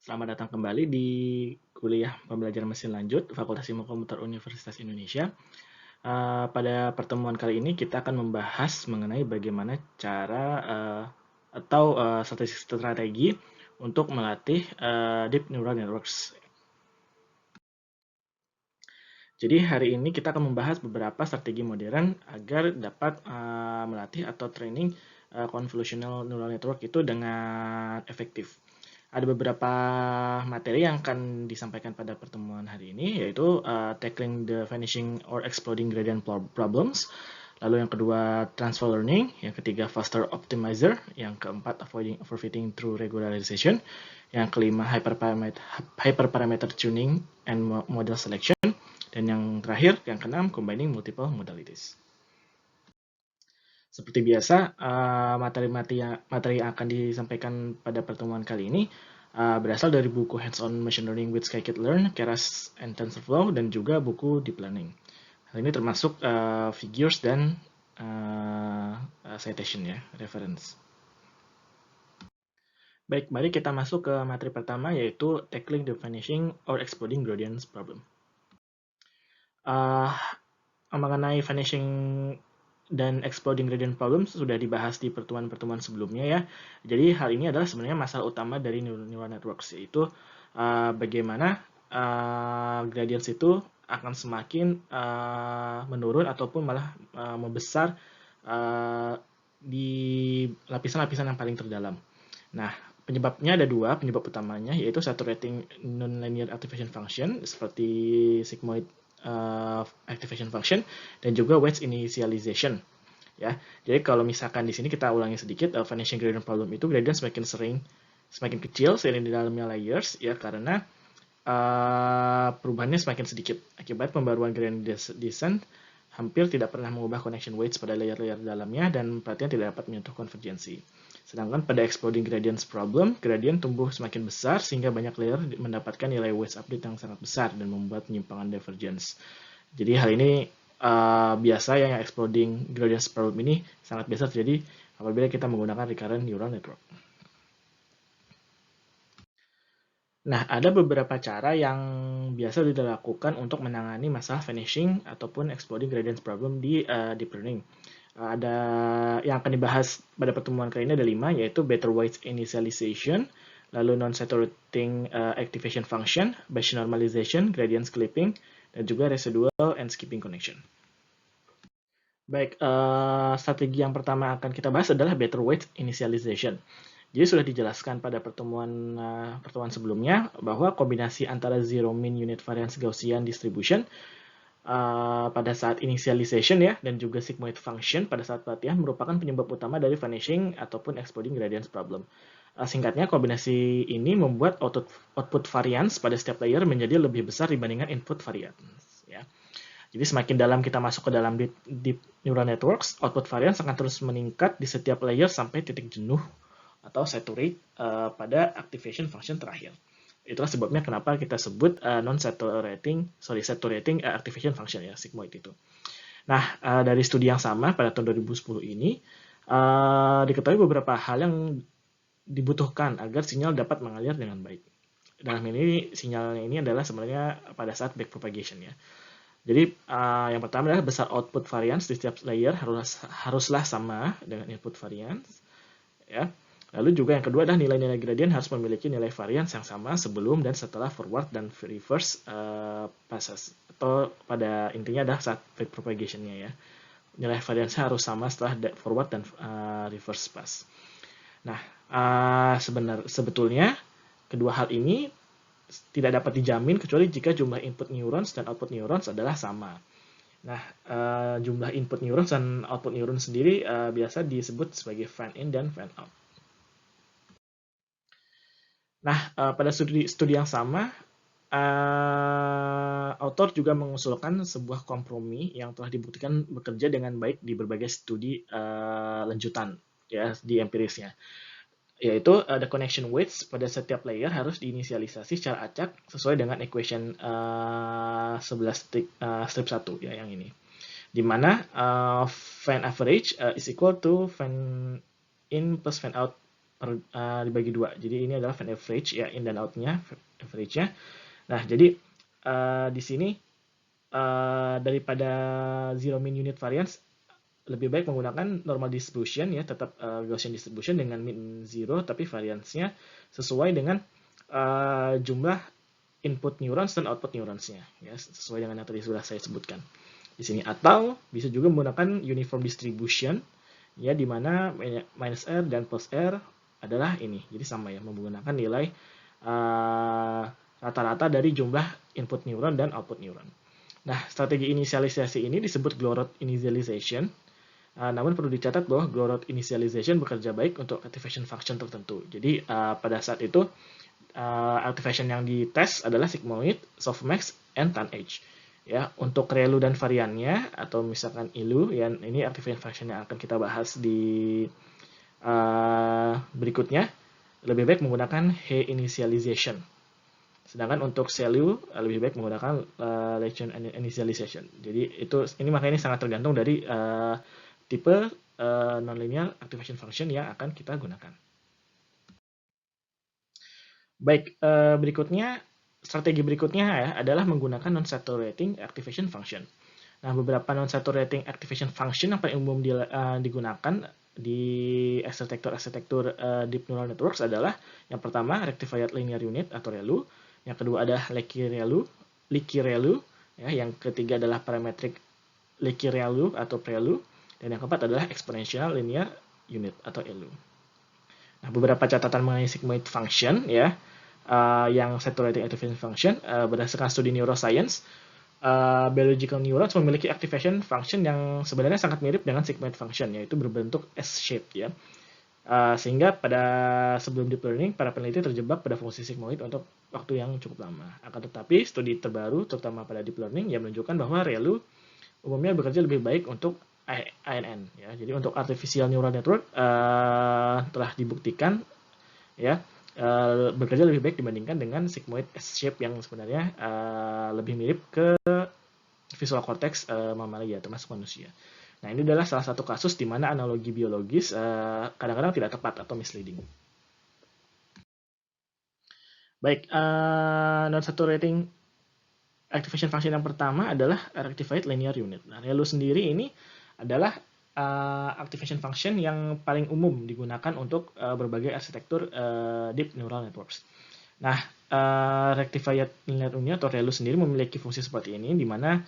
Selamat datang kembali di kuliah pembelajaran mesin lanjut Fakultas Ilmu Komputer Universitas Indonesia. Pada pertemuan kali ini kita akan membahas mengenai bagaimana cara atau strategi untuk melatih deep neural networks. Jadi hari ini kita akan membahas beberapa strategi modern agar dapat melatih atau training convolutional neural network itu dengan efektif. Ada beberapa materi yang akan disampaikan pada pertemuan hari ini, yaitu tackling the vanishing or exploding gradient problems. Lalu yang kedua, transfer learning. Yang ketiga, faster optimizer. Yang keempat, avoiding overfitting through regularization. Yang kelima, hyperparameter tuning and model selection. Dan yang terakhir, yang keenam, combining multiple modalities. Seperti biasa, materi yang akan disampaikan pada pertemuan kali ini berasal dari buku Hands-on Machine Learning with Scikit-Learn, Keras and TensorFlow, dan juga buku Deep Learning. Hal ini termasuk figures dan citation ya, reference. Baik, mari kita masuk ke materi pertama, yaitu tackling the vanishing or exploding gradients problem. Mengenai vanishing dan exploding gradient problem sudah dibahas di pertemuan-pertemuan sebelumnya ya. Jadi hal ini adalah sebenarnya masalah utama dari neural networks, yaitu bagaimana gradients itu akan semakin menurun ataupun malah membesar di lapisan-lapisan yang paling terdalam. Nah, penyebabnya ada dua, penyebab utamanya yaitu saturating nonlinear activation function seperti sigmoid activation function dan juga weights initialization ya. Jadi kalau misalkan di sini kita ulangi sedikit, vanishing gradient problem itu gradient semakin kecil seiring di dalamnya layers ya, karena perubahannya semakin sedikit akibat pembaruan gradient descent hampir tidak pernah mengubah connection weights pada layer-layer dalamnya dan perhatian tidak dapat menyentuh konvergensi. Sedangkan pada exploding gradients problem, gradient tumbuh semakin besar sehingga banyak layer mendapatkan nilai weights update yang sangat besar dan membuat penyimpangan divergence. Jadi hal ini biasa ya, yang exploding gradients problem ini sangat biasa terjadi apabila kita menggunakan recurrent neural network. Nah, ada beberapa cara yang biasa dilakukan untuk menangani masalah vanishing ataupun exploding gradients problem di deep learning. Ada yang akan dibahas pada pertemuan kali ini ada 5, yaitu better weights initialization, lalu non-saturating activation function, Bayesian normalization, gradient clipping, dan juga residual and skipping connection. Baik, strategi yang pertama akan kita bahas adalah better weights initialization. Jadi sudah dijelaskan pada pertemuan sebelumnya bahwa kombinasi antara zero mean unit variance Gaussian distribution pada saat initialization ya, dan juga sigmoid function pada saat pelatihan merupakan penyebab utama dari vanishing ataupun exploding gradients problem. Singkatnya, kombinasi ini membuat output variance pada setiap layer menjadi lebih besar dibandingkan input variance ya. Jadi semakin dalam kita masuk ke dalam deep neural networks, output variance akan terus meningkat di setiap layer sampai titik jenuh atau saturate pada activation function terakhir. Itulah sebabnya kenapa kita sebut saturating activation function ya, sigmoid itu. Nah, dari studi yang sama pada tahun 2010 ini diketahui beberapa hal yang dibutuhkan agar sinyal dapat mengalir dengan baik. Dalam ini sinyalnya ini adalah sebenarnya pada saat backpropagation ya. Jadi yang pertama adalah besar output variance di setiap layer haruslah sama dengan input variance ya. Lalu juga yang kedua adalah nilai-nilai gradient harus memiliki nilai variance yang sama sebelum dan setelah forward dan reverse passes, atau pada intinya adalah saat backpropagation-nya ya. Nilai variance harus sama setelah forward dan reverse pass. Nah, sebetulnya kedua hal ini tidak dapat dijamin kecuali jika jumlah input neurons dan output neurons adalah sama. Nah, jumlah input neurons dan output neurons sendiri biasa disebut sebagai fan in dan fan out. Nah, pada studi yang sama, author juga mengusulkan sebuah kompromi yang telah dibuktikan bekerja dengan baik di berbagai studi lanjutan ya di empirisnya, yaitu the connection weights pada setiap layer harus diinisialisasi secara acak sesuai dengan equation 11 strip 1 ya, yang ini, di mana fan average is equal to fan in plus fan out dibagi 2. Jadi ini adalah Venn average ya, in dan out-nya, average-nya. Nah, jadi di sini daripada zero mean unit variance, lebih baik menggunakan normal distribution ya, tetap Gaussian distribution dengan mean zero, tapi variance-nya sesuai dengan jumlah input neurons dan output neurons-nya ya, sesuai dengan yang tadi sudah saya sebutkan di sini. Atau bisa juga menggunakan uniform distribution ya, di mana minus R dan plus R adalah ini. Jadi sama ya, menggunakan nilai rata-rata dari jumlah input neuron dan output neuron. Nah, strategi inisialisasi ini disebut Glorot initialization. Namun perlu dicatat bahwa Glorot initialization bekerja baik untuk activation function tertentu. Jadi pada saat itu activation yang dites adalah sigmoid, softmax, and tanh. Ya, untuk ReLU dan variannya atau misalkan ILU, ya ini activation function yang akan kita bahas di berikutnya, lebih baik menggunakan He initialization. Sedangkan untuk CLU lebih baik menggunakan Lesion initialization. Jadi ini makanya ini sangat tergantung dari tipe nonlinear activation function yang akan kita gunakan. Baik, strategi berikutnya ya adalah menggunakan non-saturating activation function. Nah, beberapa non-saturating activation function yang paling umum digunakan di arsitektur deep neural networks adalah yang pertama rectified linear unit atau ReLU, yang kedua adalah leaky ReLU, ya, yang ketiga adalah parametric leaky ReLU atau PReLU, dan yang keempat adalah exponential linear unit atau ELU. Nah, beberapa catatan mengenai sigmoid function ya, yang saturating activation function berdasarkan studi neuroscience, biological neurons memiliki activation function yang sebenarnya sangat mirip dengan sigmoid function, yaitu berbentuk S-shaped ya. Sehingga sebelum deep learning, para peneliti terjebak pada fungsi sigmoid untuk waktu yang cukup lama. Akan tetapi studi terbaru, terutama pada deep learning, yang menunjukkan bahwa ReLU umumnya bekerja lebih baik untuk ANN. Ya. Jadi untuk artificial neural network telah dibuktikan ya bekerja lebih baik dibandingkan dengan sigmoid S-shape yang sebenarnya lebih mirip ke visual cortex mamalia termasuk manusia. Nah, ini adalah salah satu kasus di mana analogi biologis kadang-kadang tidak tepat atau misleading. Baik, non-saturating activation function yang pertama adalah rectified linear unit. Nah, ReLU sendiri ini adalah activation function yang paling umum digunakan untuk berbagai arsitektur deep neural networks. Nah, rectified linear unit atau ReLU sendiri memiliki fungsi seperti ini, di mana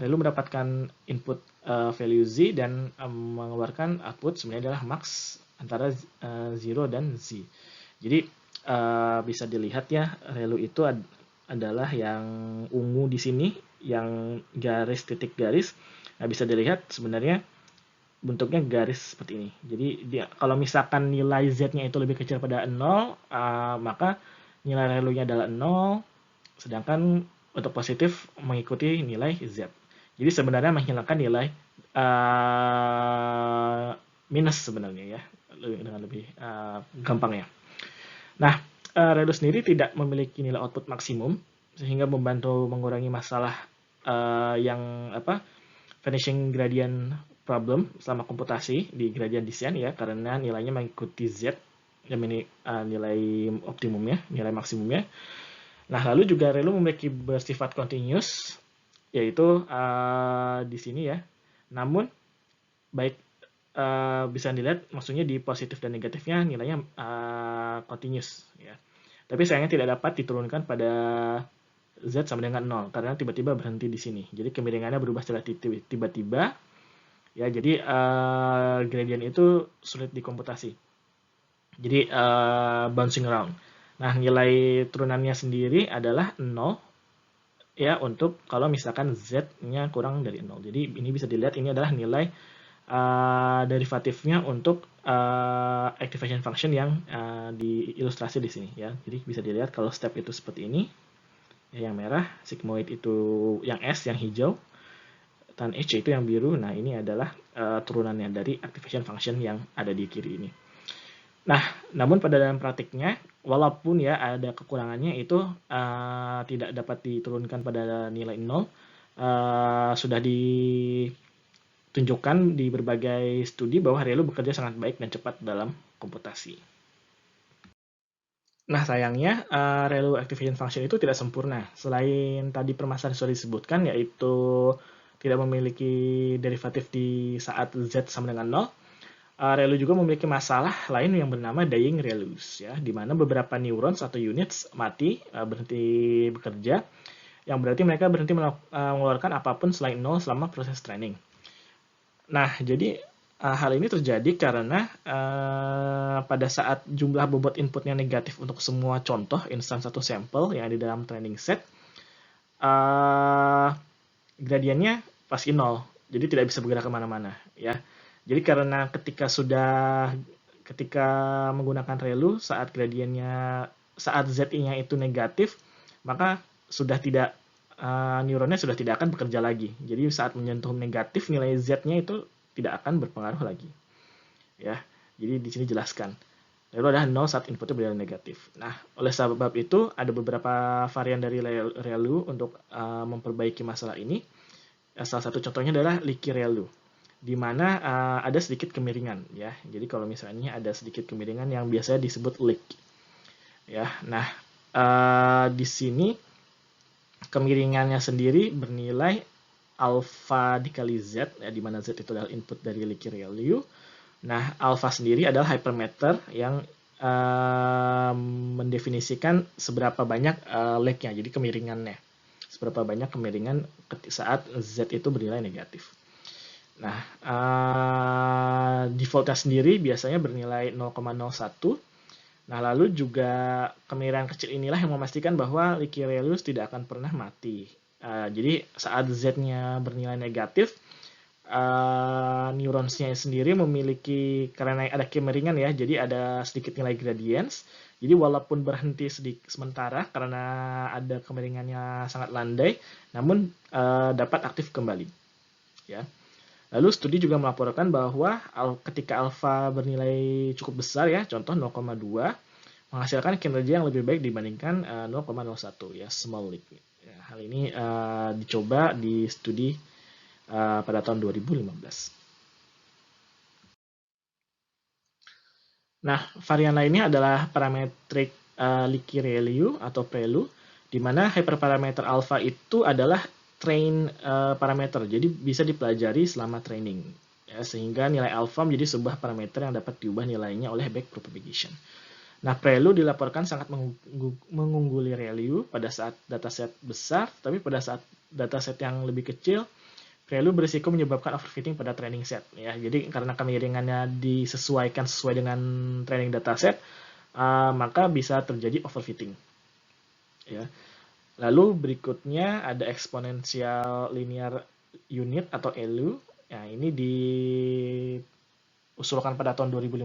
ReLU mendapatkan input value Z dan mengeluarkan output sebenarnya adalah max antara 0 dan Z. Jadi bisa dilihat ya, ReLU itu adalah yang ungu di sini, yang garis titik garis. Nah, bisa dilihat sebenarnya bentuknya garis seperti ini. Jadi kalau misalkan nilai Z-nya itu lebih kecil pada 0, maka nilai ReLU-nya adalah 0, sedangkan untuk positif mengikuti nilai Z. Jadi sebenarnya menghilangkan nilai minus sebenarnya ya, dengan lebih gampang ya. Nah, ReLU sendiri tidak memiliki nilai output maksimum, sehingga membantu mengurangi masalah yang vanishing gradient problem selama komputasi di gradient descent ya, karena nilainya mengikuti Z, yang ini nilai optimumnya, nilai maksimumnya. Nah, lalu juga ReLU memiliki bersifat continuous, yaitu di sini ya. Namun baik bisa dilihat, maksudnya di positif dan negatifnya nilainya continuous ya. Tapi sayangnya tidak dapat diturunkan pada Z sama dengan 0 karena tiba-tiba berhenti di sini. Jadi kemiringannya berubah secara tiba-tiba. Ya, jadi gradient itu sulit dikomputasi. Jadi bouncing around. Nah, nilai turunannya sendiri adalah 0 ya, untuk kalau misalkan Z-nya kurang dari 0. Jadi ini bisa dilihat, ini adalah nilai derivatifnya untuk activation function yang diilustrasi di sini ya. Jadi bisa dilihat kalau step itu seperti ini. Yang merah, sigmoid itu yang S, yang hijau, tanh itu yang biru. Nah, ini adalah turunannya dari activation function yang ada di kiri ini. Nah, namun pada dalam praktiknya, walaupun ya ada kekurangannya, itu tidak dapat diturunkan pada nilai 0, sudah tunjukkan di berbagai studi bahwa ReLU bekerja sangat baik dan cepat dalam komputasi. Nah, sayangnya ReLU Activation Function itu tidak sempurna. Selain tadi permasalahan sudah disebutkan, yaitu tidak memiliki derivatif di saat Z sama dengan 0, ReLU juga memiliki masalah lain yang bernama dying ReLUs, ya, di mana beberapa neurons atau units mati, berhenti bekerja, yang berarti mereka berhenti mengeluarkan apapun selain 0 selama proses training. Nah, jadi hal ini terjadi karena pada saat jumlah bobot inputnya negatif untuk semua contoh instance atau sampel yang ada di dalam training set, gradiennya pasti 0, jadi tidak bisa bergerak kemana-mana, ya. Jadi karena ketika menggunakan ReLU saat gradiennya saat ZI-nya itu negatif, maka sudah tidak neuronnya sudah tidak akan bekerja lagi. Jadi saat menyentuh negatif, nilai Z-nya itu tidak akan berpengaruh lagi. Ya, jadi di sini jelaskan. Lalu ada 0 saat inputnya bernilai negatif. Nah, oleh sebab itu ada beberapa varian dari ReLU untuk memperbaiki masalah ini. Salah satu contohnya adalah leaky ReLU, di mana ada sedikit kemiringan, ya. Jadi kalau misalnya ada sedikit kemiringan yang biasanya disebut leak, ya. Nah, di sini kemiringannya sendiri bernilai alpha dikali Z, ya, di mana Z itu adalah input dari leaky ReLU. Nah, alpha sendiri adalah hypermeter yang mendefinisikan seberapa banyak lag-nya, jadi kemiringannya. Seberapa banyak kemiringan saat Z itu bernilai negatif. Nah, defaultnya sendiri biasanya bernilai 0,01. Nah, lalu juga kemiringan kecil inilah yang memastikan bahwa leaky ReLUs tidak akan pernah mati. Jadi saat Z-nya bernilai negatif, neuronsnya sendiri memiliki, karena ada kemiringan ya, jadi ada sedikit nilai gradients. Jadi walaupun berhenti sedikit sementara karena ada kemiringannya sangat landai, namun dapat aktif kembali. Ya. Lalu studi juga melaporkan bahwa ketika alfa bernilai cukup besar ya, contoh 0,2, menghasilkan kinerja yang lebih baik dibandingkan 0,01 ya, small leak. Ya, hal ini dicoba di studi pada tahun 2015. Nah, varian lainnya adalah parametric leaky ReLU atau PReLU, di mana hyperparameter alpha itu adalah train parameter, jadi bisa dipelajari selama training, ya, sehingga nilai alpha menjadi sebuah parameter yang dapat diubah nilainya oleh backpropagation. Nah, PReLU dilaporkan sangat mengungguli ReLU pada saat dataset besar, tapi pada saat dataset yang lebih kecil, PReLU berisiko menyebabkan overfitting pada training set. Ya, jadi karena kemiringannya disesuaikan sesuai dengan training dataset, maka bisa terjadi overfitting. Ya. Lalu berikutnya ada exponential linear unit atau ELU. Ya, ini diusulkan pada tahun 2015.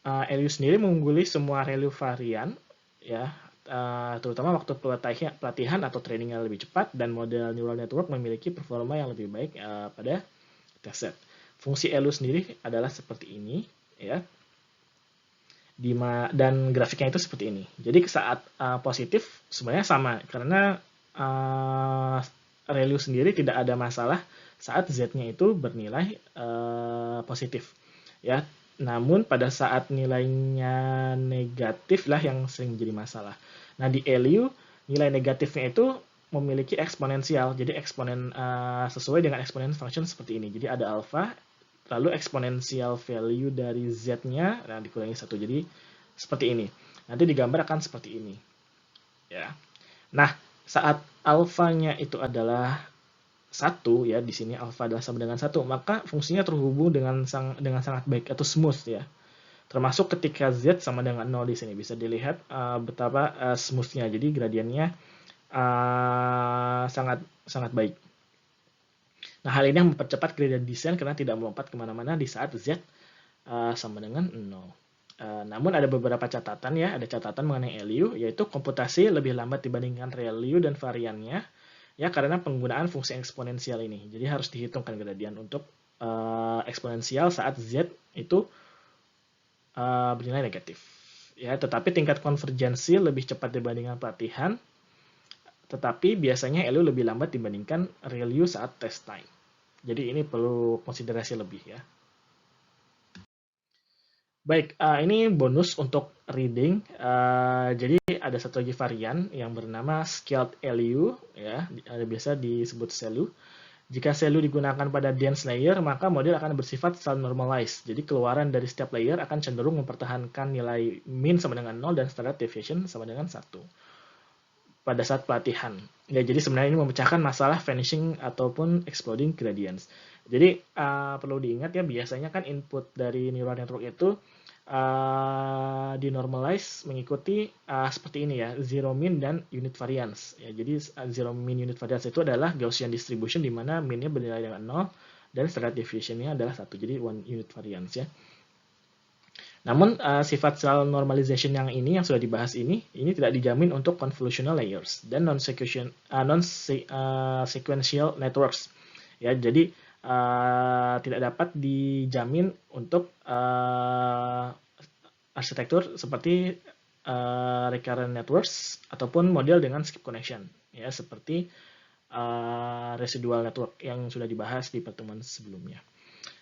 ELU sendiri mengungguli semua ReLU varian, ya, terutama waktu pelatihan atau training yang lebih cepat, dan model neural network memiliki performa yang lebih baik pada testset. Fungsi ELU sendiri adalah seperti ini, ya. Dan grafiknya itu seperti ini. Jadi saat positif sebenarnya sama, karena ReLU sendiri tidak ada masalah saat Z-nya itu bernilai positif. Ya, namun pada saat nilainya negatif lah yang sering jadi masalah. Nah, di ELU nilai negatifnya itu memiliki eksponensial. Jadi eksponen sesuai dengan eksponen function seperti ini. Jadi ada alpha, lalu eksponensial value dari Z-nya, nah, dikurangi 1. Jadi seperti ini. Nanti digambar akan seperti ini. Ya. Nah, saat alfanya itu adalah 1, ya, di sini alfa adalah sama dengan 1, maka fungsinya terhubung dengan sangat baik atau smooth, ya. Termasuk ketika Z sama dengan 0 di sini. Bisa dilihat betapa smoothnya. Jadi gradiennya sangat baik. Nah, hal ini yang mempercepat gradient descent karena tidak melompat kemana-mana di saat Z sama dengan 0. Namun ada beberapa catatan, ya, ada catatan mengenai ELU, yaitu komputasi lebih lambat dibandingkan ReLU dan variannya, ya, karena penggunaan fungsi eksponensial ini. Jadi harus dihitungkan gradient untuk eksponensial saat Z itu bernilai negatif. Ya, tetapi tingkat konvergensi lebih cepat dibandingkan pelatihan, tetapi biasanya ELU lebih lambat dibandingkan ReLU saat test time. Jadi ini perlu konsiderasi lebih ya. Baik, ini bonus untuk reading. Jadi ada satu lagi varian yang bernama Scaled LU, ya, biasa disebut SELU. Jika SELU digunakan pada dense layer, maka model akan bersifat self-normalized. Jadi keluaran dari setiap layer akan cenderung mempertahankan nilai min sama dengan 0 dan standard deviation sama dengan 1 pada saat pelatihan. Ya, jadi sebenarnya ini memecahkan masalah vanishing ataupun exploding gradients. Jadi perlu diingat ya, biasanya kan input dari neural network itu dinormalize mengikuti seperti ini ya, zero mean dan unit variance. Ya, jadi zero mean unit variance itu adalah Gaussian distribution di mana mean-nya bernilai dengan 0 dan standard deviation-nya adalah 1. Jadi one unit variance ya. Namun sifat cell normalization yang sudah dibahas ini tidak dijamin untuk convolutional layers dan non-sequential networks. Ya, jadi tidak dapat dijamin untuk arsitektur seperti recurrent networks ataupun model dengan skip connection, ya, seperti residual network yang sudah dibahas di pertemuan sebelumnya.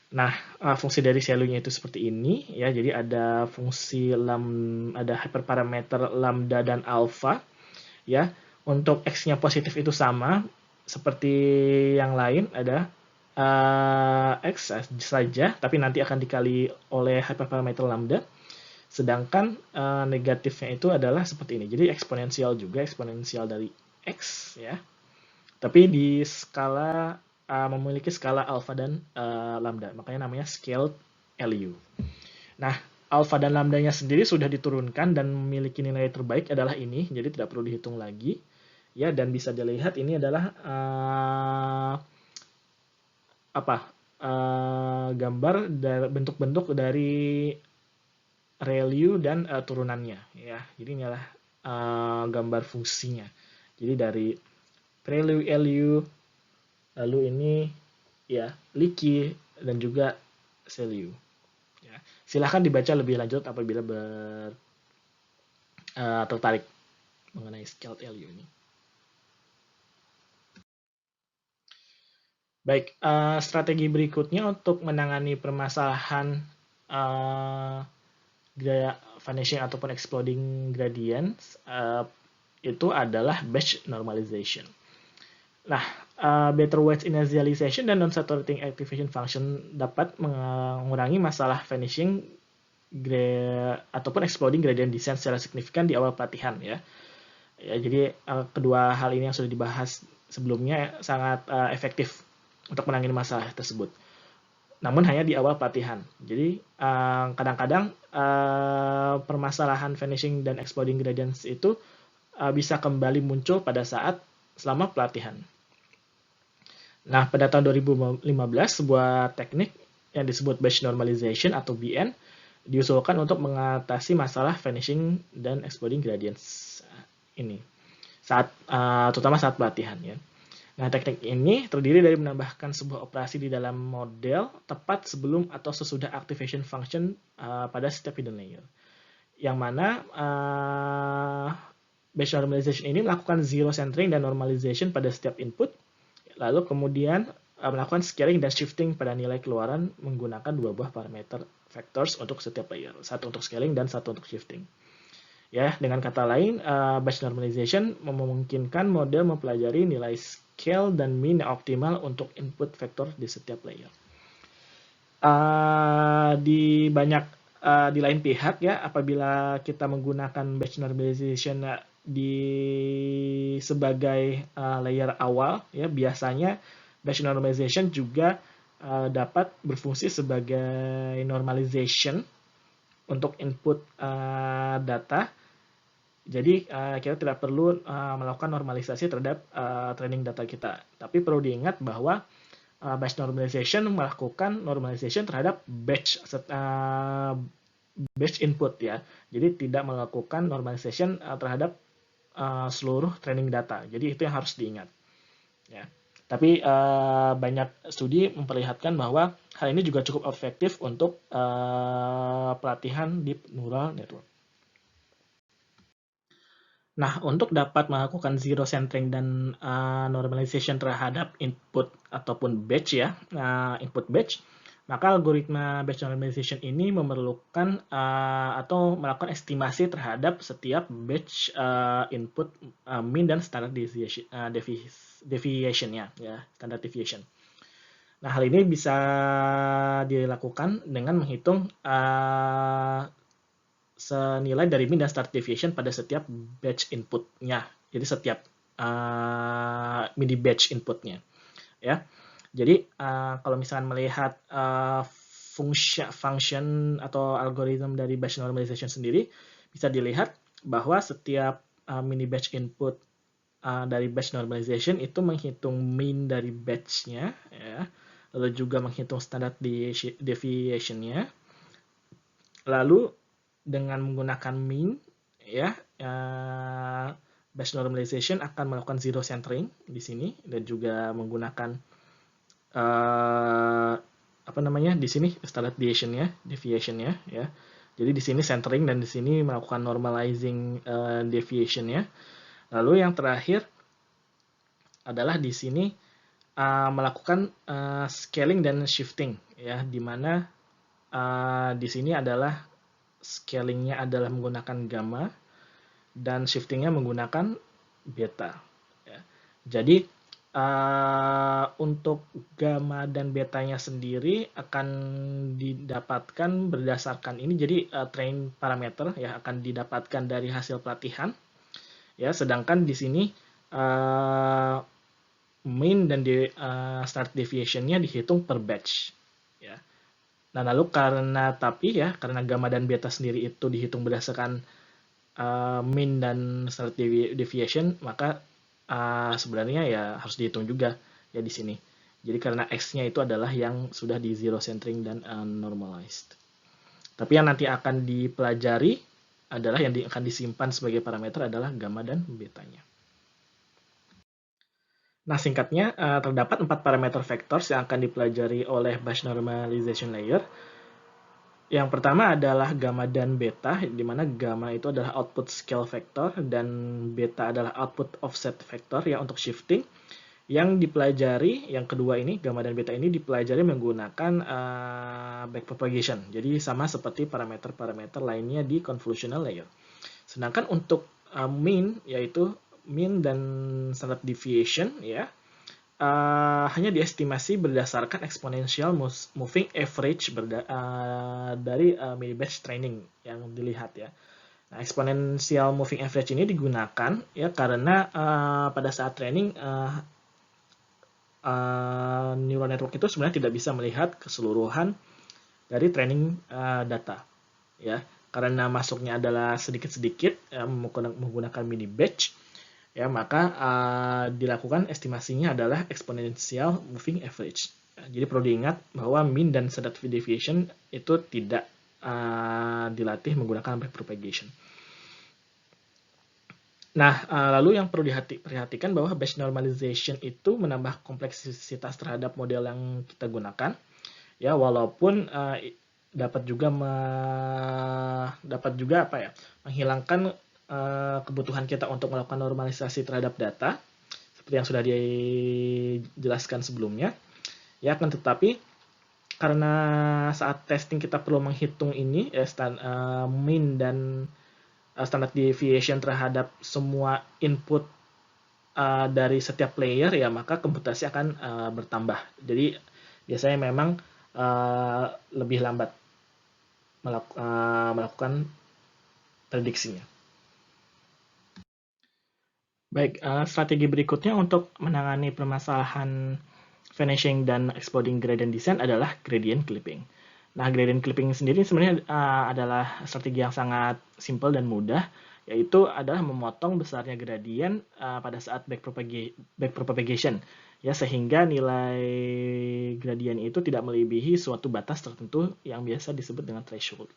Nah, fungsi dari SELU-nya itu seperti ini ya. Jadi ada fungsi ada hyperparameter lambda dan alpha ya. Untuk x-nya positif itu sama seperti yang lain, ada x saja, tapi nanti akan dikali oleh hyperparameter lambda. Sedangkan negatifnya itu adalah seperti ini. Jadi eksponensial juga, eksponensial dari x ya. Tapi di skala memiliki skala alpha dan lambda, makanya namanya scaled LU. Nah, alpha dan lambdanya sendiri sudah diturunkan dan memiliki nilai terbaik adalah ini, jadi tidak perlu dihitung lagi. Ya, dan bisa dilihat ini adalah gambar bentuk-bentuk dari ReLU dan turunannya ya. Jadi ini adalah gambar fungsinya. Jadi dari ReLU, LU, lalu ini ya Leaky dan juga SELU. Ya. Silahkan dibaca lebih lanjut apabila tertarik mengenai Scaled LU ini. Baik, strategi berikutnya untuk menangani permasalahan vanishing ataupun exploding gradients itu adalah batch normalization. Nah, better weights initialization dan non-saturating activation function dapat mengurangi masalah vanishing ataupun exploding gradient descent secara signifikan di awal pelatihan ya. Ya, jadi kedua hal ini yang sudah dibahas sebelumnya sangat efektif untuk menangani masalah tersebut. Namun hanya di awal pelatihan. Jadi kadang-kadang permasalahan vanishing dan exploding gradients itu bisa kembali muncul pada saat selama pelatihan. Nah, pada tahun 2015, sebuah teknik yang disebut batch normalization atau BN diusulkan untuk mengatasi masalah vanishing dan exploding gradients ini, terutama saat pelatihan ya. Nah, teknik ini terdiri dari menambahkan sebuah operasi di dalam model tepat sebelum atau sesudah activation function pada setiap hidden layer. Yang mana batch normalization ini melakukan zero centering dan normalization pada setiap input, lalu kemudian melakukan scaling dan shifting pada nilai keluaran menggunakan dua buah parameter vectors untuk setiap layer, satu untuk scaling dan satu untuk shifting. Ya, dengan kata lain, batch normalization memungkinkan model mempelajari nilai scale dan mean yang optimal untuk input vektor di setiap layer. Di lain pihak ya, apabila kita menggunakan batch normalization sebagai layer awal ya, biasanya batch normalization juga dapat berfungsi sebagai normalization untuk input data. Jadi kita tidak perlu melakukan normalisasi terhadap training data kita. Tapi perlu diingat bahwa batch normalization melakukan normalization terhadap batch input ya. Jadi tidak melakukan normalization terhadap seluruh training data. Jadi itu yang harus diingat. Ya. Tapi banyak studi memperlihatkan bahwa hal ini juga cukup efektif untuk pelatihan deep neural network. Nah, untuk dapat melakukan zero centering dan normalization terhadap input ataupun batch ya, input batch, maka algoritma batch normalization ini memerlukan atau melakukan estimasi terhadap setiap batch input mean dan standard deviation-nya, ya, standard deviation. Nah, hal ini bisa dilakukan dengan menghitung senilai dari mean dan standard deviation pada setiap batch inputnya. Jadi setiap mini batch inputnya, ya. Jadi kalau misalkan melihat function atau algoritma dari batch normalization sendiri, bisa dilihat bahwa setiap mini batch input dari batch normalization itu menghitung mean dari batch-nya, ya. Lalu juga menghitung standard deviation-nya. Lalu dengan menggunakan mean, ya, batch normalization akan melakukan zero centering di sini dan juga menggunakan apa namanya di sini standard deviation-nya, ya. Jadi di sini centering dan di sini melakukan normalizing deviation-nya. Lalu yang terakhir adalah di sini melakukan scaling dan shifting, ya, di mana di sini adalah scalingnya adalah menggunakan gamma dan shiftingnya menggunakan beta. Ya. Jadi untuk gamma dan betanya sendiri akan didapatkan berdasarkan ini. Jadi train parameter ya akan didapatkan dari hasil pelatihan. Ya, sedangkan di sini mean dan start deviation-nya dihitung per batch. Ya. Nah, lalu karena gamma dan beta sendiri itu dihitung berdasarkan mean dan standard deviation, maka sebenarnya ya harus dihitung juga ya di sini. Jadi karena x-nya itu adalah yang sudah di zero centering dan normalized. Tapi yang nanti akan dipelajari adalah yang akan disimpan sebagai parameter adalah gamma dan betanya. Nah, singkatnya terdapat 4 parameter vectors yang akan dipelajari oleh batch normalization layer. Yang pertama adalah gamma dan beta, di mana gamma itu adalah output scale vector dan beta adalah output offset vector ya untuk shifting. Yang dipelajari, yang kedua ini, gamma dan beta ini dipelajari menggunakan backpropagation. Jadi sama seperti parameter-parameter lainnya di convolutional layer. Sedangkan untuk mean, yaitu mean dan standard deviation ya, hanya diestimasi berdasarkan exponential moving average dari mini batch training yang dilihat ya. Nah, exponential moving average ini digunakan ya karena pada saat training neural network itu sebenarnya tidak bisa melihat keseluruhan dari training data ya, karena masuknya adalah sedikit-sedikit menggunakan mini batch ya, maka dilakukan estimasinya adalah exponential moving average. Jadi perlu diingat bahwa mean dan standard deviation itu tidak dilatih menggunakan backpropagation. Nah, lalu yang perlu diperhatikan bahwa batch normalization itu menambah kompleksitas terhadap model yang kita gunakan. Ya, walaupun dapat juga menghilangkan kebutuhan kita untuk melakukan normalisasi terhadap data seperti yang sudah dijelaskan sebelumnya. Ya, akan tetapi karena saat testing kita perlu menghitung ini mean dan standard deviation terhadap semua input dari setiap player ya, maka komputasi akan bertambah. Jadi biasanya memang lebih lambat melakukan prediksinya. Baik, strategi berikutnya untuk menangani permasalahan vanishing dan exploding gradient descent adalah gradient clipping. Nah, gradient clipping sendiri sebenarnya adalah strategi yang sangat simpel dan mudah, yaitu adalah memotong besarnya gradient pada saat backpropagation, ya, sehingga nilai gradient itu tidak melebihi suatu batas tertentu yang biasa disebut dengan threshold.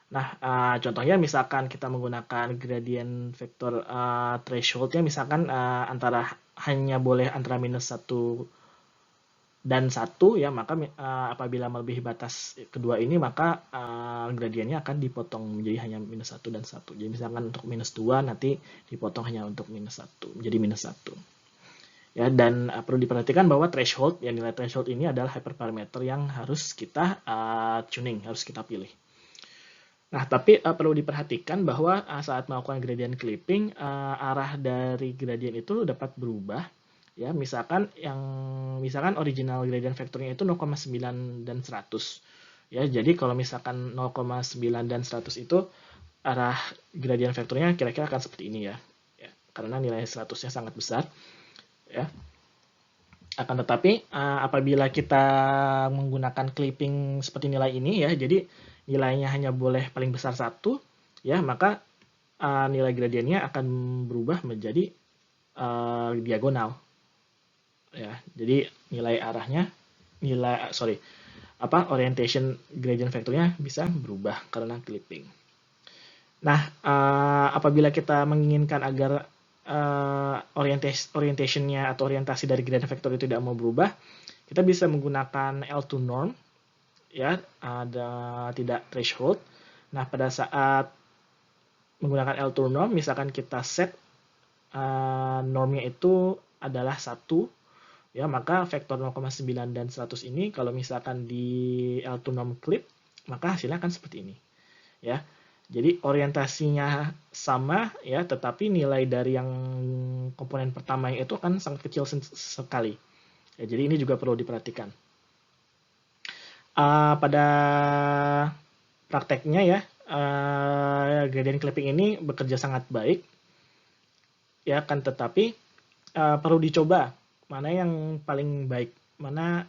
Nah, contohnya misalkan kita menggunakan gradient vector thresholdnya misalkan hanya boleh antara minus 1 dan 1 ya, maka apabila melebihi batas kedua ini maka gradiennya akan dipotong menjadi hanya -1 dan 1. Jadi misalkan untuk -2 nanti dipotong hanya untuk -1 menjadi -1. Ya, dan perlu diperhatikan bahwa threshold, ya nilai threshold ini adalah hyperparameter yang harus kita tuning, harus kita pilih. Nah, tapi perlu diperhatikan bahwa saat melakukan gradient clipping, arah dari gradient itu dapat berubah. Ya, misalkan original gradient vektornya itu 0,9 dan 100. Ya, jadi kalau misalkan 0,9 dan 100 itu arah gradient vektornya kira-kira akan seperti ini ya. Ya, karena nilai 100-nya sangat besar. Ya. Akan tetapi apabila kita menggunakan clipping seperti nilai ini ya, jadi nilainya hanya boleh paling besar 1 ya, maka nilai gradiennya akan berubah menjadi diagonal. Ya, jadi nilai arahnya, orientation gradient vektornya bisa berubah karena clipping. Nah, apabila kita menginginkan agar orientationnya atau orientasi dari gradient vector itu tidak mau berubah, kita bisa menggunakan L2 norm, ya, tidak threshold. Nah, pada saat menggunakan L2 norm, misalkan kita set normnya itu adalah 1, ya, maka vektor 0,9 dan 100 ini kalau misalkan di L2 norm clip, maka hasilnya akan seperti ini. Ya. Jadi orientasinya sama ya, tetapi nilai dari yang komponen pertama itu akan sangat kecil sekali. Ya, jadi ini juga perlu diperhatikan. Pada prakteknya ya, gradient clipping ini bekerja sangat baik. Ya, kan, tetapi perlu dicoba mana yang paling baik, mana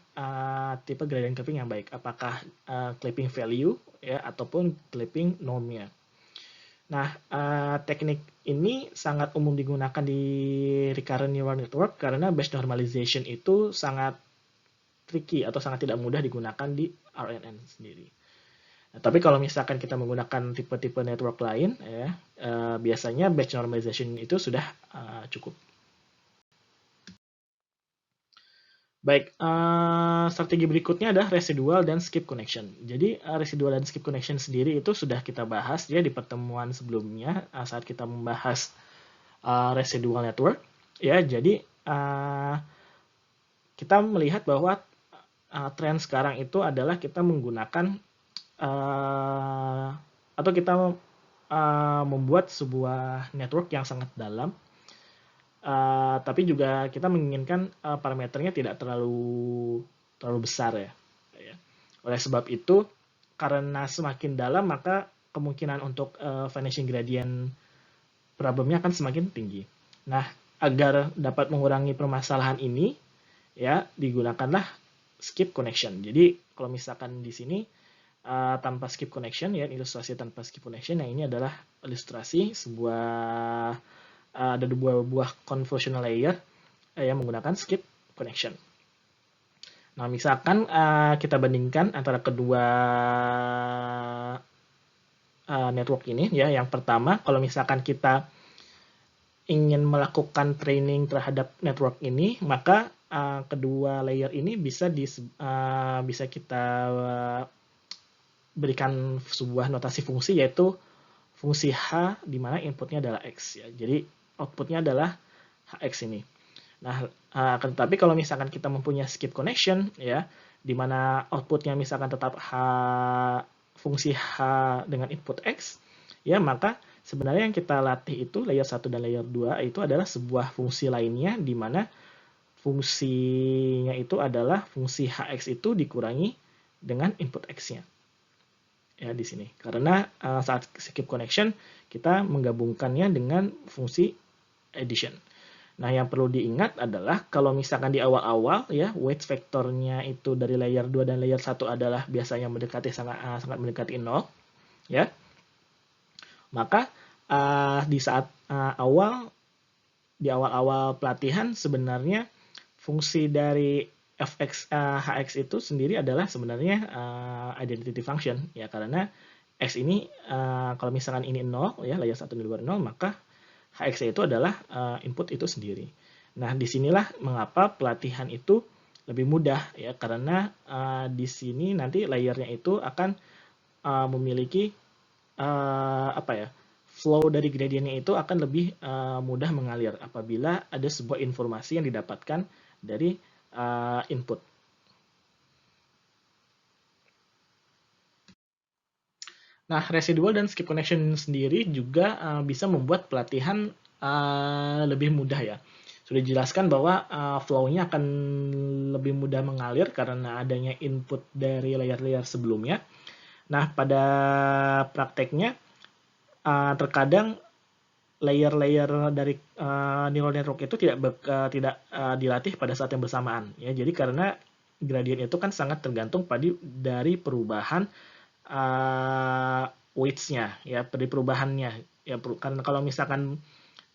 tipe gradient clipping yang baik, apakah clipping value ya ataupun clipping normnya. Nah, teknik ini sangat umum digunakan di recurrent neural network karena Bayes normalization itu sangat tricky atau sangat tidak mudah digunakan di RNN sendiri. Nah, tapi kalau misalkan kita menggunakan tipe-tipe network lain, ya, biasanya Bayes normalization itu sudah cukup. Baik, strategi berikutnya adalah residual dan skip connection. Jadi residual dan skip connection sendiri itu sudah kita bahas ya di pertemuan sebelumnya saat kita membahas residual network. Ya, jadi kita melihat bahwa tren sekarang itu adalah kita menggunakan atau kita membuat sebuah network yang sangat dalam. Tapi juga kita menginginkan parameternya tidak terlalu besar ya. Oleh sebab itu, karena semakin dalam maka kemungkinan untuk vanishing gradient problemnya akan semakin tinggi. Nah, agar dapat mengurangi permasalahan ini, ya digunakanlah skip connection. Jadi kalau misalkan di sini tanpa skip connection, ya ilustrasi tanpa skip connection, yang ini adalah ilustrasi ada dua buah convolutional layer yang menggunakan skip connection. Nah, misalkan kita bandingkan antara kedua network ini, ya. Yang pertama, kalau misalkan kita ingin melakukan training terhadap network ini, maka kedua layer ini bisa kita berikan sebuah notasi fungsi, yaitu fungsi H di mana inputnya adalah X. Ya. Jadi outputnya adalah Hx ini. Nah, tetapi kalau misalkan kita mempunyai skip connection, ya, di mana outputnya misalkan tetap fungsi H dengan input X, ya, maka sebenarnya yang kita latih itu layer 1 dan layer 2 itu adalah sebuah fungsi lainnya, di mana fungsinya itu adalah fungsi Hx itu dikurangi dengan input X-nya. Ya, di sini. Karena saat skip connection, kita menggabungkannya dengan fungsi addition. Nah, yang perlu diingat adalah kalau misalkan di awal-awal ya weight vektornya itu dari layer 2 dan layer 1 adalah biasanya sangat mendekati 0 ya. Maka di saat awal pelatihan sebenarnya fungsi dari Hx itu sendiri adalah sebenarnya identity function ya, karena X ini kalau misalkan ini 0 ya, layer 1 di luar 0, maka Hx itu adalah input itu sendiri. Nah, disinilah mengapa pelatihan itu lebih mudah ya, karena di sini nanti layernya itu akan memiliki apa ya, flow dari gradientnya itu akan lebih mudah mengalir apabila ada sebuah informasi yang didapatkan dari input. Nah, residual dan skip connection sendiri juga bisa membuat pelatihan lebih mudah ya. Sudah dijelaskan bahwa flow-nya akan lebih mudah mengalir karena adanya input dari layer-layer sebelumnya. Nah, pada prakteknya terkadang layer-layer dari neural network itu tidak dilatih pada saat yang bersamaan ya. Jadi karena gradient itu kan sangat tergantung dari perubahan weights-nya ya, dari perubahannya ya, karena kalau misalkan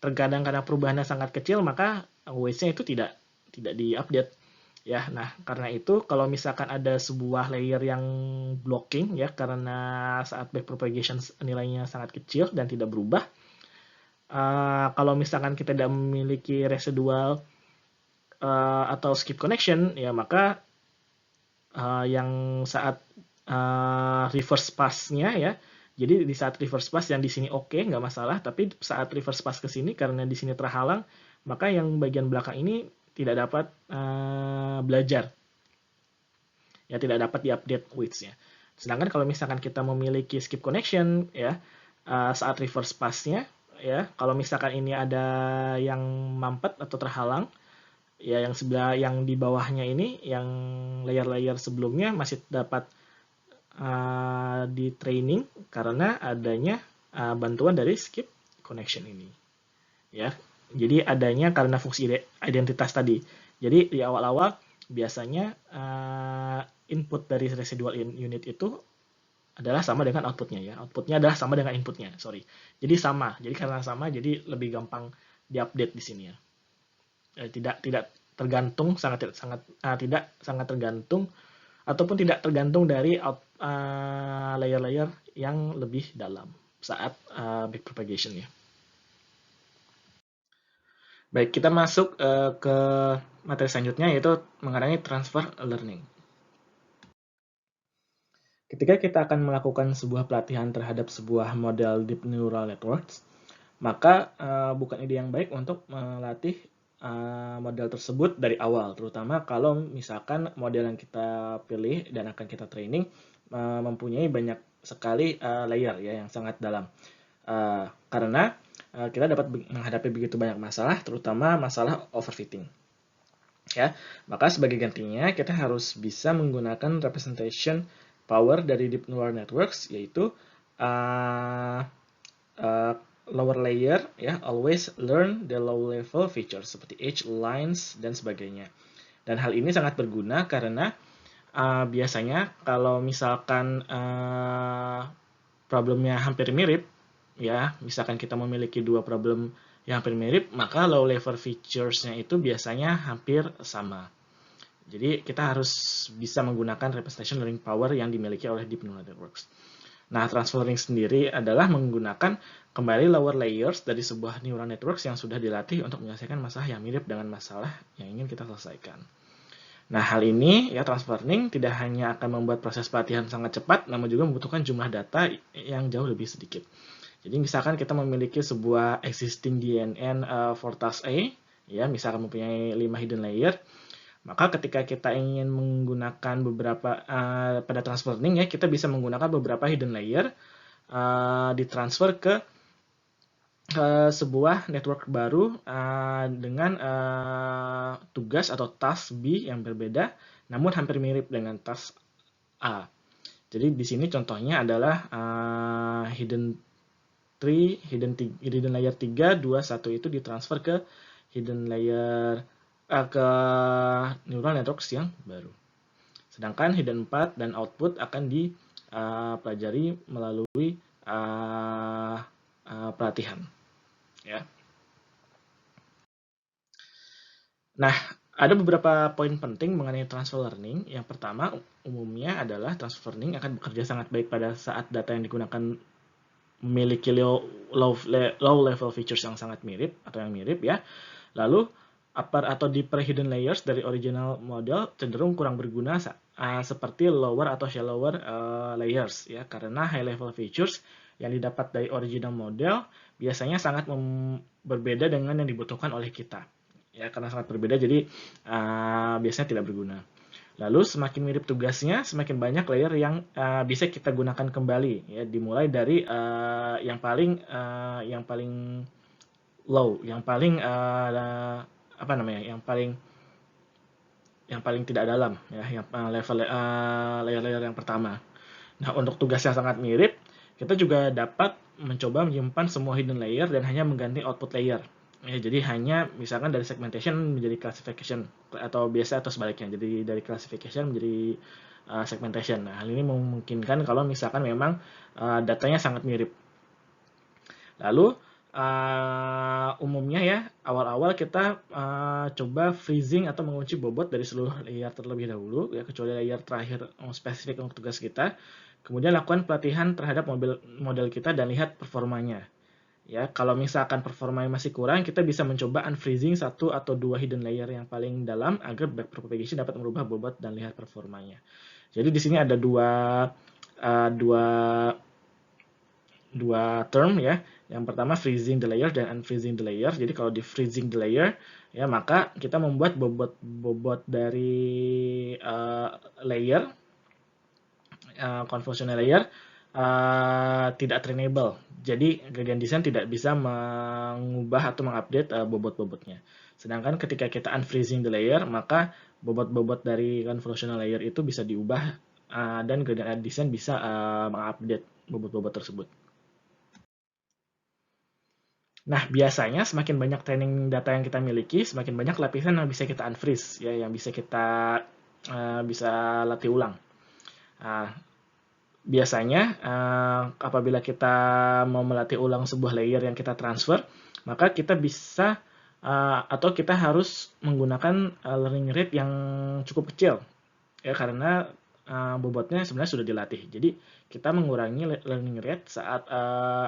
terkadang karena perubahannya sangat kecil maka weights-nya itu tidak diupdate ya. Nah, karena itu kalau misalkan ada sebuah layer yang blocking ya, karena saat backpropagation nilainya sangat kecil dan tidak berubah, kalau misalkan kita tidak memiliki residual atau skip connection ya, maka yang saat reverse pass-nya ya, jadi di saat reverse pass yang di sini oke, nggak masalah, tapi saat reverse pass ke sini karena di sini terhalang, maka yang bagian belakang ini tidak dapat belajar ya, tidak dapat diupdate weights-nya. Sedangkan kalau misalkan kita memiliki skip connection ya, saat reverse pass-nya ya, kalau misalkan ini ada yang mampet atau terhalang ya, yang sebelah yang di bawahnya ini, yang layer-layer sebelumnya masih dapat di training karena adanya bantuan dari skip connection ini ya. Jadi adanya karena fungsi identitas tadi. Jadi di awal-awal biasanya input dari residual unit itu adalah sama dengan outputnya ya. Outputnya adalah sama dengan inputnya, sorry. Jadi sama. Jadi karena sama, jadi lebih gampang diupdate di sini ya. Tidak tergantung tidak sangat tergantung ataupun tidak tergantung dari layer-layer yang lebih dalam saat backpropagation ya. Baik, kita masuk ke materi selanjutnya, yaitu mengenai transfer learning. Ketika kita akan melakukan sebuah pelatihan terhadap sebuah model deep neural networks, maka bukan ide yang baik untuk melatih model tersebut dari awal, terutama kalau misalkan model yang kita pilih dan akan kita training mempunyai banyak sekali layer ya, yang sangat dalam. Karena kita dapat menghadapi begitu banyak masalah, terutama masalah overfitting. Ya, maka sebagai gantinya kita harus bisa menggunakan representation power dari deep neural networks, yaitu lower layer ya, always learn the low level features seperti edge, lines dan sebagainya. Dan hal ini sangat berguna karena biasanya kalau misalkan problemnya hampir mirip ya, misalkan kita memiliki dua problem yang hampir mirip, maka low level features-nya itu biasanya hampir sama. Jadi kita harus bisa menggunakan representation learning power yang dimiliki oleh deep neural networks. Nah, transfer learning sendiri adalah menggunakan kembali lower layers dari sebuah neural networks yang sudah dilatih untuk menyelesaikan masalah yang mirip dengan masalah yang ingin kita selesaikan. Nah, hal ini ya, transfer learning tidak hanya akan membuat proses pelatihan sangat cepat, namun juga membutuhkan jumlah data yang jauh lebih sedikit. Jadi misalkan kita memiliki sebuah existing DNN for task A, ya, misalkan mempunyai 5 hidden layer, maka ketika kita ingin menggunakan beberapa pada transfer learning ya, kita bisa menggunakan beberapa hidden layer ditransfer ke sebuah network baru dengan tugas atau task B yang berbeda, namun hampir mirip dengan task A. Jadi di sini contohnya adalah hidden layer 3, 2, 1 itu ditransfer ke hidden layer ke neural networks yang baru. Sedangkan hidden 4 dan output akan dipelajari melalui pelatihan. Ya. Nah, ada beberapa poin penting mengenai transfer learning. Yang pertama, umumnya adalah transfer learning akan bekerja sangat baik pada saat data yang digunakan memiliki low level features yang sangat mirip atau yang mirip ya. Lalu upper atau deeper hidden layers dari original model cenderung kurang berguna seperti lower atau shallower layers ya, karena high level features yang didapat dari original model biasanya sangat berbeda dengan yang dibutuhkan oleh kita ya, karena sangat berbeda jadi biasanya tidak berguna. Lalu semakin mirip tugasnya, semakin banyak layer yang bisa kita gunakan kembali ya, dimulai dari yang paling low, yang paling apa namanya, yang paling tidak dalam ya, yang level layer-layer yang pertama. Nah, untuk tugas yang sangat mirip, kita juga dapat mencoba menyimpan semua hidden layer dan hanya mengganti output layer. Ya, jadi hanya misalkan dari segmentation menjadi classification atau biasa atau sebaliknya. Jadi dari classification menjadi segmentation. Nah, hal ini memungkinkan kalau misalkan memang datanya sangat mirip. Lalu umumnya ya, awal-awal kita coba freezing atau mengunci bobot dari seluruh layer terlebih dahulu ya, kecuali layer terakhir spesifik untuk tugas kita. Kemudian lakukan pelatihan terhadap model kita dan lihat performanya. Ya, kalau misalkan performanya masih kurang, kita bisa mencoba unfreezing 1 atau 2 hidden layer yang paling dalam agar backpropagation dapat merubah bobot dan lihat performanya. Jadi di sini ada dua term ya. Yang pertama freezing the layer dan unfreezing the layer. Jadi kalau di freezing the layer ya, maka kita membuat bobot dari layer convolutional layer tidak trainable. Jadi gradient descent tidak bisa mengubah atau mengupdate bobot-bobotnya. Sedangkan ketika kita unfreezing the layer, maka bobot-bobot dari convolutional layer itu bisa diubah dan gradient descent bisa mengupdate bobot-bobot tersebut. Nah, biasanya semakin banyak training data yang kita miliki, semakin banyak lapisan yang bisa kita unfreeze, ya, yang bisa kita bisa latih ulang. Biasanya apabila kita mau melatih ulang sebuah layer yang kita transfer, maka kita bisa atau kita harus menggunakan learning rate yang cukup kecil ya, karena bobotnya sebenarnya sudah dilatih. Jadi kita mengurangi learning rate saat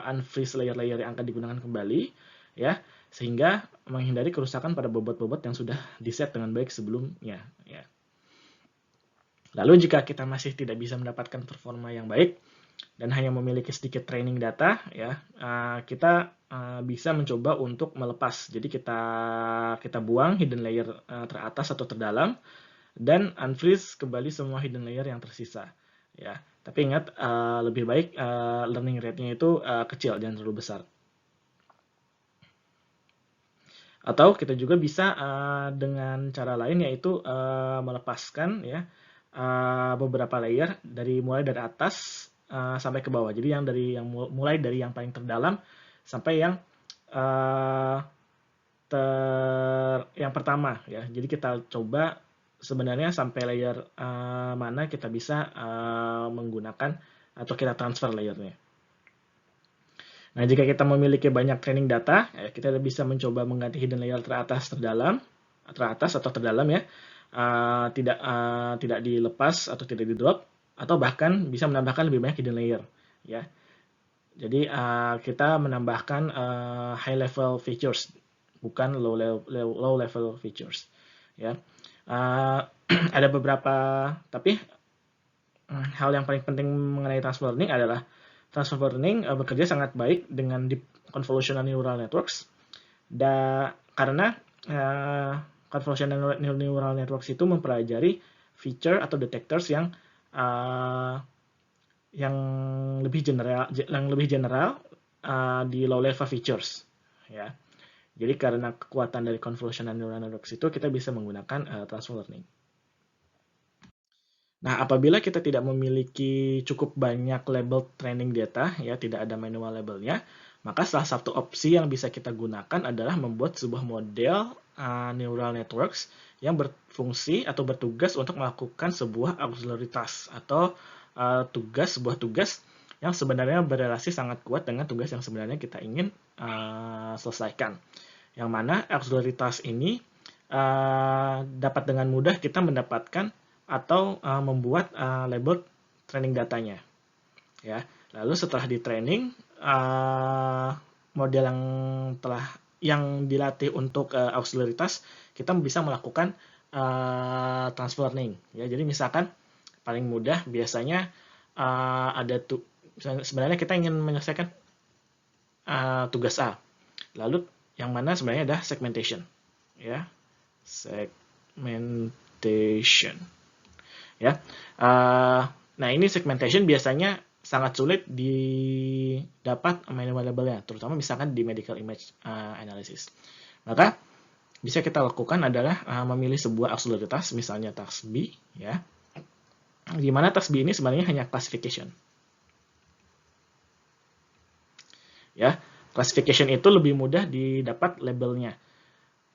unfreeze layer-layer yang akan digunakan kembali ya, sehingga menghindari kerusakan pada bobot-bobot yang sudah diset dengan baik sebelumnya ya. Lalu jika kita masih tidak bisa mendapatkan performa yang baik dan hanya memiliki sedikit training data, ya kita bisa mencoba untuk melepas. Jadi kita buang hidden layer teratas atau terdalam dan unfreeze kembali semua hidden layer yang tersisa. Ya, tapi ingat lebih baik learning rate-nya itu kecil, jangan terlalu besar. Atau kita juga bisa dengan cara lain, yaitu melepaskan ya beberapa layer mulai dari atas sampai ke bawah. Jadi mulai dari yang paling terdalam sampai yang pertama ya. Jadi kita coba sebenarnya sampai layer mana kita bisa menggunakan atau kita transfer layernya. Nah, jika kita memiliki banyak training data, ya, kita bisa mencoba mengganti hidden layer teratas atau terdalam ya. Tidak dilepas atau tidak di drop, atau bahkan bisa menambahkan lebih banyak hidden layer ya. Jadi kita menambahkan high level features, bukan low level features ya. Ada beberapa, tapi hal yang paling penting mengenai transfer learning adalah transfer learning bekerja sangat baik dengan deep convolutional neural networks karena convolutional neural networks itu mempelajari feature atau detectors yang lebih general di low level features ya. Jadi karena kekuatan dari convolutional neural networks itu, kita bisa menggunakan transfer learning. Nah, apabila kita tidak memiliki cukup banyak label training data, ya tidak ada manual labelnya, maka salah satu opsi yang bisa kita gunakan adalah membuat sebuah model neural networks yang berfungsi atau bertugas untuk melakukan sebuah auxiliary task atau sebuah tugas yang sebenarnya berrelasi sangat kuat dengan tugas yang sebenarnya kita ingin selesaikan. Yang mana auxiliary task ini dapat dengan mudah kita mendapatkan atau membuat label training datanya ya. Lalu setelah di training model yang telah yang dilatih untuk auxiliary task, kita bisa melakukan transfer learning. Ya, jadi misalkan paling mudah biasanya sebenarnya kita ingin menyelesaikan tugas A. Lalu yang mana sebenarnya ada segmentation. Ya, segmentation. Ya, nah ini segmentation biasanya sangat sulit didapat manual labelnya, terutama misalkan di medical image analysis. Maka bisa kita lakukan adalah memilih sebuah auxiliary task, misalnya task B, ya, di mana task B ini sebenarnya hanya classification. Ya, classification itu lebih mudah didapat labelnya.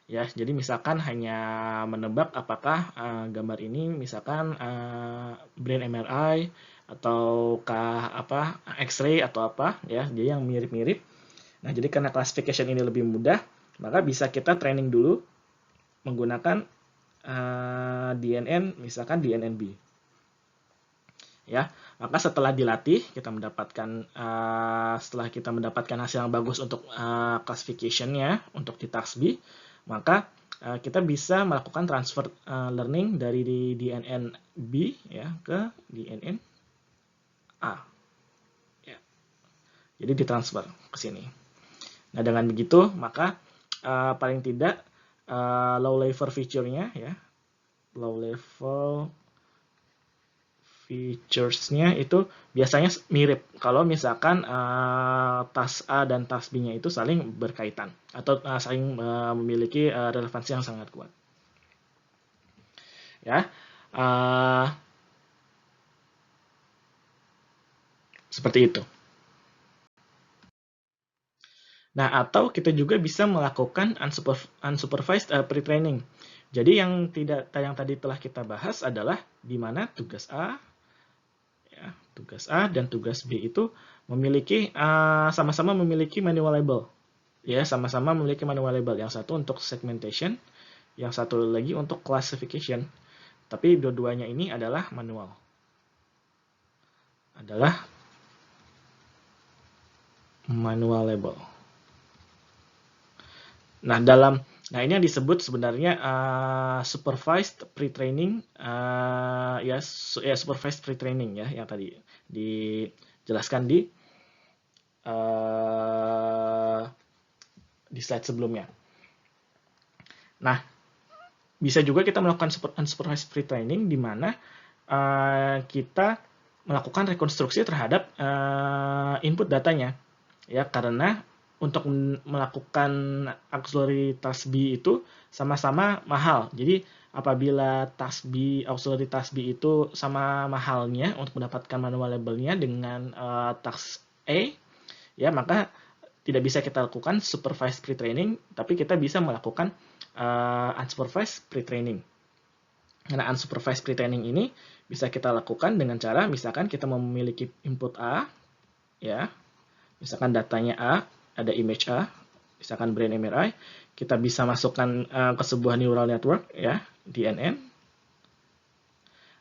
Ya, jadi misalkan hanya menebak apakah gambar ini misalkan brain MRI ataukah X-ray atau apa, ya, dia yang mirip-mirip. Nah, jadi karena classification ini lebih mudah, maka bisa kita training dulu menggunakan DNN, misalkan DNNB. Ya, maka setelah dilatih kita mendapatkan setelah kita mendapatkan hasil yang bagus untuk classification-nya untuk di task B, maka kita bisa melakukan transfer learning dari DNN B, ya, ke DNN A. Ya. Jadi ditransfer ke sini. Nah, dengan begitu maka paling tidak low level feature-nya, ya, low level features-nya itu biasanya mirip kalau misalkan task A dan task B-nya itu saling berkaitan atau saling memiliki relevansi yang sangat kuat. Ya, seperti itu. Nah, atau kita juga bisa melakukan unsupervised pre-training. Jadi yang tadi telah kita bahas adalah di mana tugas A, ya, tugas A dan tugas B itu memiliki sama-sama memiliki manual label. Ya, sama-sama memiliki manual label. Yang satu untuk segmentation, yang satu lagi untuk classification. Tapi dua-duanya ini adalah manual. Adalah manual label. Nah, ini yang disebut sebenarnya supervised pre-training, ya supervised pre-training, ya, yang tadi dijelaskan di slide sebelumnya. Nah, bisa juga kita melakukan unsupervised pre-training di mana kita melakukan rekonstruksi terhadap input datanya, ya, karena untuk melakukan auxiliary task B itu sama-sama mahal. Jadi apabila task B, auxiliary task B itu sama mahalnya untuk mendapatkan manual labelnya dengan task A, ya, maka tidak bisa kita lakukan supervised pre-training, tapi kita bisa melakukan unsupervised pre-training. Nah, unsupervised pre-training ini bisa kita lakukan dengan cara misalkan kita memiliki input A, ya, misalkan datanya A, ada image A, misalkan brain MRI, kita bisa masukkan ke sebuah neural network, ya, DNN.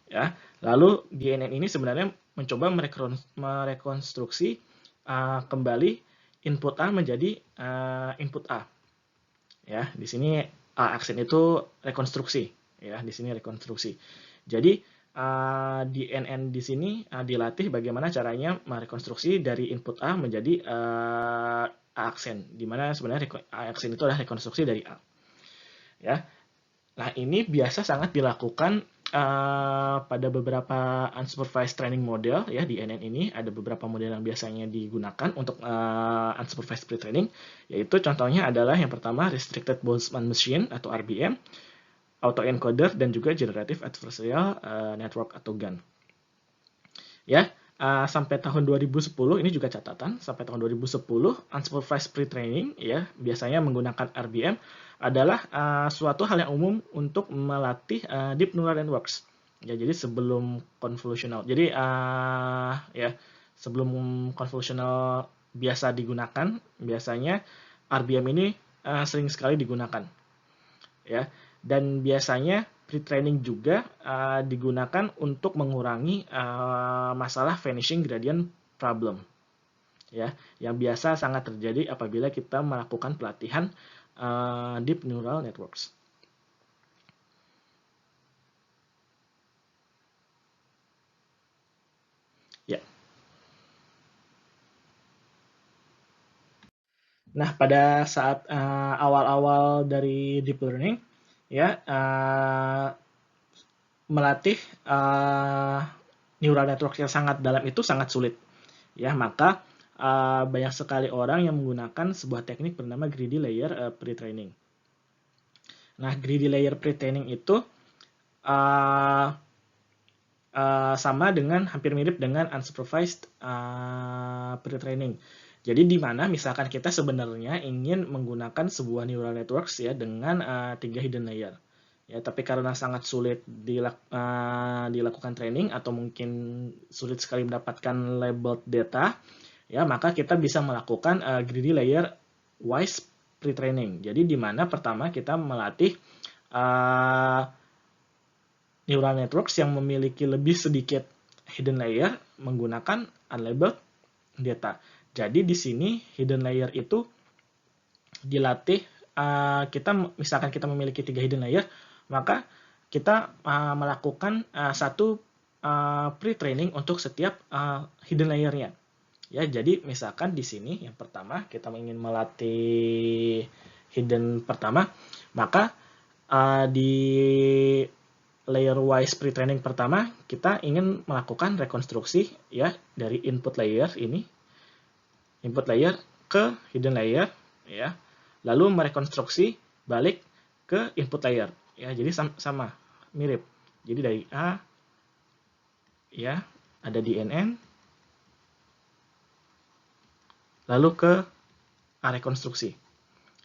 Ya, lalu DNN ini sebenarnya mencoba merekonstruksi kembali input A menjadi input A. Ya, di sini A aksen itu rekonstruksi, ya, di sini rekonstruksi. Jadi DNN di sini dilatih bagaimana caranya merekonstruksi dari input A menjadi A aksen, di mana sebenarnya A aksen itu adalah rekonstruksi dari A. Ya, nah ini biasa sangat dilakukan pada beberapa unsupervised training model, ya, di DNN ini ada beberapa model yang biasanya digunakan untuk unsupervised pre-training, yaitu contohnya adalah yang pertama restricted Boltzmann machine atau RBM, autoencoder, dan juga generative adversarial network atau GAN. Ya, sampai tahun 2010 ini juga catatan, sampai tahun 2010 unsupervised pre-training, ya, biasanya menggunakan RBM adalah suatu hal yang umum untuk melatih deep neural networks. Ya, jadi sebelum convolutional. Jadi ya, sebelum convolutional biasa digunakan, biasanya RBM ini sering sekali digunakan. Ya, dan biasanya pre-training juga digunakan untuk mengurangi masalah vanishing gradient problem. ya, yang biasa sangat terjadi apabila kita melakukan pelatihan deep neural networks. Ya. Nah, pada saat awal-awal dari deep learning, ya, melatih neural network yang sangat dalam itu sangat sulit, ya. Maka banyak sekali orang yang menggunakan sebuah teknik bernama greedy layer pre-training. Nah, greedy layer pre-training itu sama dengan hampir mirip dengan unsupervised pre-training. Jadi di mana misalkan kita sebenarnya ingin menggunakan sebuah neural networks ya dengan 3 hidden layer. Ya, tapi karena sangat sulit dilakukan training atau mungkin sulit sekali mendapatkan labeled data, ya maka kita bisa melakukan greedy layer wise pre-training. Jadi di mana pertama kita melatih neural networks yang memiliki lebih sedikit hidden layer menggunakan unlabeled data. Jadi di sini hidden layer itu dilatih, misalkan kita memiliki 3 hidden layer, maka kita melakukan satu pre-training untuk setiap hidden layernya. Ya, jadi misalkan di sini yang pertama kita ingin melatih hidden pertama, maka di layer wise pre-training pertama kita ingin melakukan rekonstruksi ya dari input layer ini, input layer ke hidden layer ya, lalu merekonstruksi balik ke input layer ya, jadi sama mirip, jadi dari A ya ada di NN lalu ke A rekonstruksi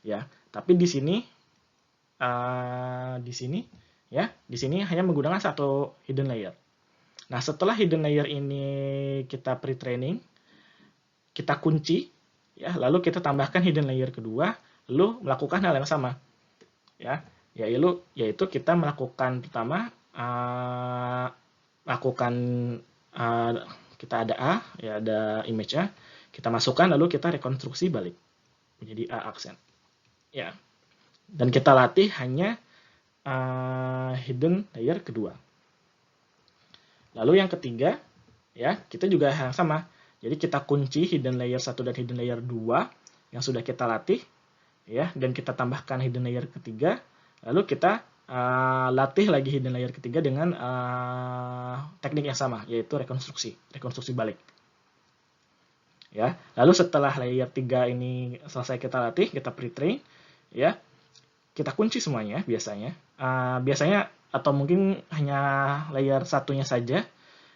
ya, tapi di sini ya, di sini hanya menggunakan satu hidden layer. Nah, setelah hidden layer ini kita pre-training, kita kunci, ya, lalu kita tambahkan hidden layer kedua, lalu melakukan hal yang sama, ya, yaitu kita melakukan pertama, kita ada A, ya ada image A, kita masukkan lalu kita rekonstruksi balik menjadi A aksen, ya, dan kita latih hanya hidden layer kedua. Lalu yang ketiga, ya kita juga yang sama. Jadi kita kunci hidden layer 1 dan hidden layer 2 yang sudah kita latih, ya, dan kita tambahkan hidden layer ketiga. Lalu kita latih lagi hidden layer ketiga dengan teknik yang sama, yaitu rekonstruksi balik. Ya, lalu setelah layer 3 ini selesai kita latih, kita pre-train, ya, kita kunci semuanya biasanya. Biasanya atau mungkin hanya layer satunya saja.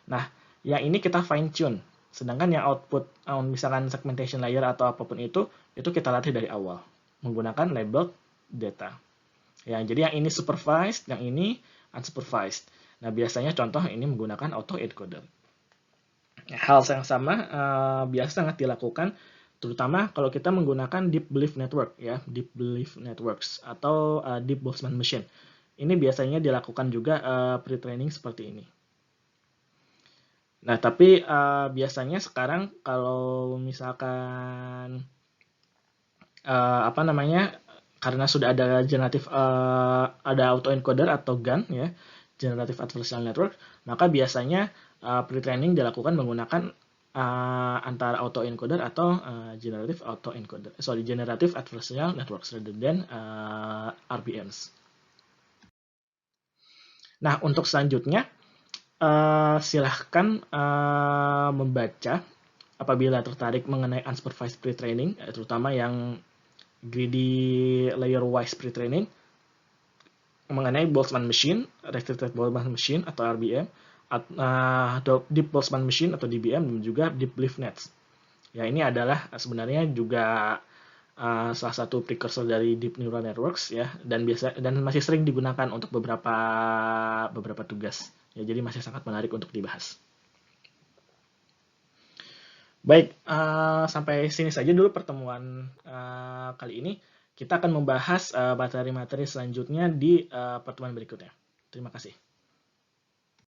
Nah, yang ini kita fine tune. Sedangkan yang output, misalkan segmentation layer atau apapun itu kita latih dari awal menggunakan labeled data. Ya, jadi yang ini supervised, yang ini unsupervised. Nah, biasanya contoh ini menggunakan auto encoder. Hal yang sama biasa sangat dilakukan terutama kalau kita menggunakan deep belief network ya, deep belief networks atau deep Boltzmann machine. Ini biasanya dilakukan juga pre-training seperti ini. Nah, tapi biasanya sekarang kalau misalkan karena sudah ada generative ada autoencoder atau GAN ya, generative adversarial network, maka biasanya pre-training dilakukan menggunakan antara autoencoder atau generative adversarial networks rather than RBMs. Nah, untuk selanjutnya silahkan membaca apabila tertarik mengenai unsupervised pre-training, terutama yang greedy layer wise pre-training, mengenai Boltzmann machine, restricted Boltzmann machine atau RBM, atau deep Boltzmann machine atau DBM, dan juga deep belief nets. Ya, ini adalah sebenarnya juga salah satu precursor dari deep neural networks ya, dan masih sering digunakan untuk beberapa tugas. Ya, jadi masih sangat menarik untuk dibahas. Baik, sampai sini saja dulu pertemuan kali ini. Kita akan membahas materi-materi selanjutnya di pertemuan berikutnya. Terima kasih.